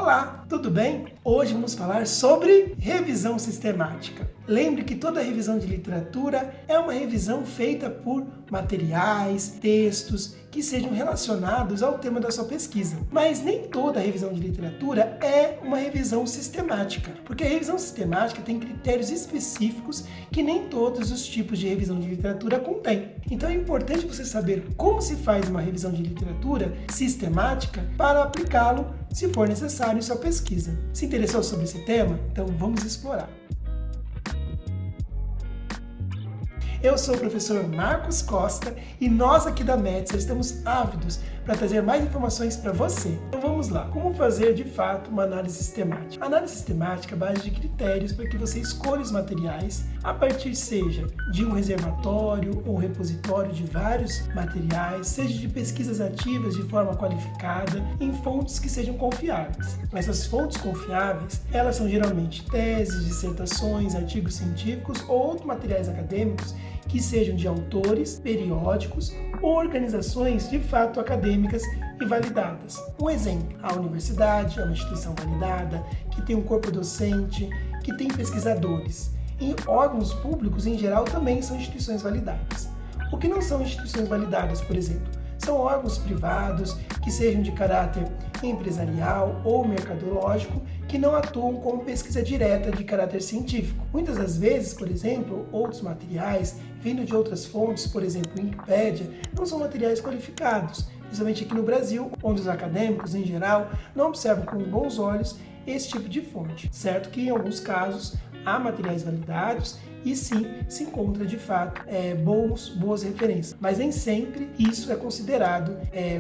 Olá, tudo bem? Hoje vamos falar sobre revisão sistemática. Lembre que toda revisão de literatura é uma revisão feita por materiais, textos que sejam relacionados ao tema da sua pesquisa. Mas nem toda revisão de literatura é uma revisão sistemática, porque a revisão sistemática tem critérios específicos que nem todos os tipos de revisão de literatura contêm. Então é importante você saber como se faz uma revisão de literatura sistemática para aplicá-lo, se for necessário, em sua pesquisa. Se interessou sobre esse tema? Então vamos explorar. Eu sou o professor Marcos Costa e nós aqui da Metzer estamos ávidos para trazer mais informações para você. Então vamos lá. Como fazer de fato uma análise sistemática? A análise sistemática é a base de critérios para que você escolha os materiais a partir seja de um reservatório ou repositório de vários materiais, seja de pesquisas ativas de forma qualificada em fontes que sejam confiáveis. Essas fontes confiáveis, elas são geralmente teses, dissertações, artigos científicos ou outros materiais acadêmicos que sejam de autores, periódicos ou organizações de fato acadêmicas e validadas. Um exemplo, a universidade é uma instituição validada, que tem um corpo docente, que tem pesquisadores. E órgãos públicos, em geral, também são instituições validadas. O que não são instituições validadas, por exemplo, são órgãos privados que sejam de caráter empresarial ou mercadológico que não atuam como pesquisa direta de caráter científico. Muitas das vezes, por exemplo, outros materiais vindo de outras fontes, por exemplo, Wikipédia, não são materiais qualificados, principalmente aqui no Brasil, onde os acadêmicos, em geral, não observam com bons olhos esse tipo de fonte. Certo que, em alguns casos, há materiais validados e sim se encontra de fato boas referências, mas nem sempre isso é considerado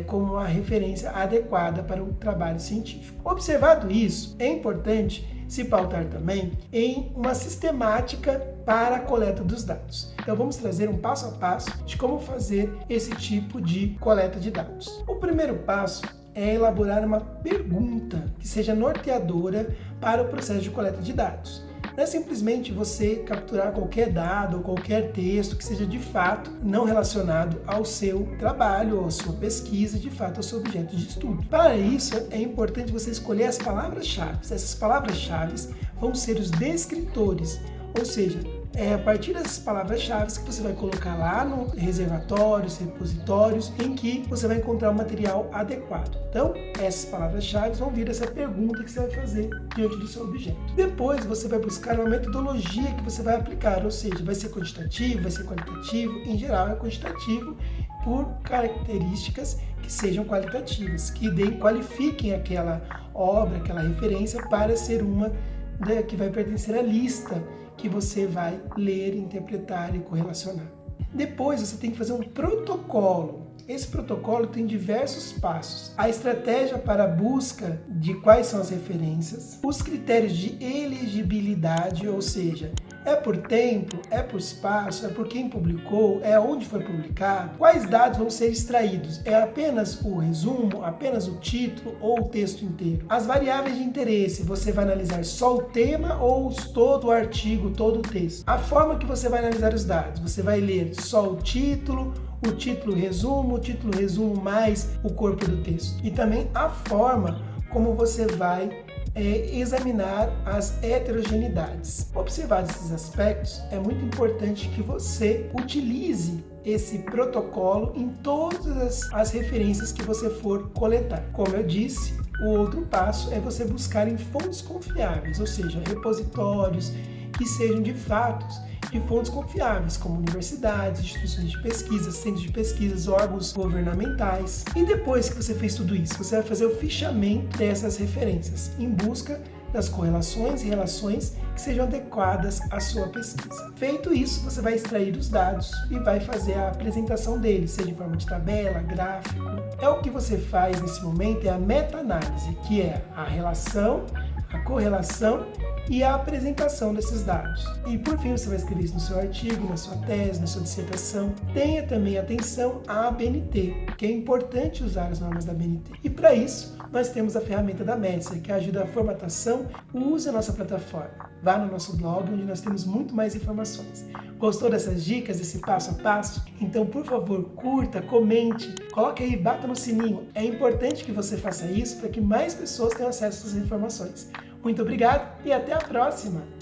como uma referência adequada para o trabalho científico. Observado isso, é importante se pautar também em uma sistemática para a coleta dos dados. Então vamos trazer um passo a passo de como fazer esse tipo de coleta de dados. O primeiro passo é elaborar uma pergunta que seja norteadora para o processo de coleta de dados. Não é simplesmente você capturar qualquer dado ou qualquer texto que seja de fato não relacionado ao seu trabalho ou à sua pesquisa, de fato ao seu objeto de estudo. Para isso, é importante você escolher as palavras-chave. Essas palavras-chave vão ser os descritores, ou seja, é a partir dessas palavras-chave que você vai colocar lá no reservatórios, repositórios, em que você vai encontrar o material adequado. Então, essas palavras-chave vão vir essa pergunta que você vai fazer diante do seu objeto. Depois, você vai buscar uma metodologia que você vai aplicar, ou seja, vai ser quantitativo, vai ser qualitativo, em geral é quantitativo por características que sejam qualitativas, que qualifiquem aquela obra, aquela referência para ser uma que vai pertencer à lista que você vai ler, interpretar e correlacionar. Depois você tem que fazer um protocolo. Esse protocolo tem diversos passos. A estratégia para a busca de quais são as referências, os critérios de elegibilidade, ou seja, é por tempo, é por espaço, é por quem publicou, é onde foi publicado, quais dados vão ser extraídos, é apenas o resumo, apenas o título ou o texto inteiro. As variáveis de interesse, você vai analisar só o tema ou todo o artigo, todo o texto. A forma que você vai analisar os dados, você vai ler só o título resumo mais o corpo do texto. E também a forma como você vai examinar as heterogeneidades. Observados esses aspectos, é muito importante que você utilize esse protocolo em todas as referências que você for coletar. Como eu disse, o outro passo é você buscar em fontes confiáveis, ou seja, repositórios que sejam de fato de fontes confiáveis, como universidades, instituições de pesquisa, centros de pesquisas, órgãos governamentais. E depois que você fez tudo isso, você vai fazer o fichamento dessas referências, em busca das correlações e relações que sejam adequadas à sua pesquisa. Feito isso, você vai extrair os dados e vai fazer a apresentação deles, seja em forma de tabela, gráfico. O que você faz nesse momento é a meta-análise, que é a relação, a correlação e a apresentação desses dados. E por fim, você vai escrever isso no seu artigo, na sua tese, na sua dissertação. Tenha também atenção à ABNT, que é importante usar as normas da ABNT. E para isso, nós temos a ferramenta da Metzer, que ajuda a formatação. Use a nossa plataforma. Vá no nosso blog, onde nós temos muito mais informações. Gostou dessas dicas, desse passo a passo? Então, por favor, curta, comente, coloque aí, bata no sininho. É importante que você faça isso para que mais pessoas tenham acesso a essas informações. Muito obrigado e até a próxima!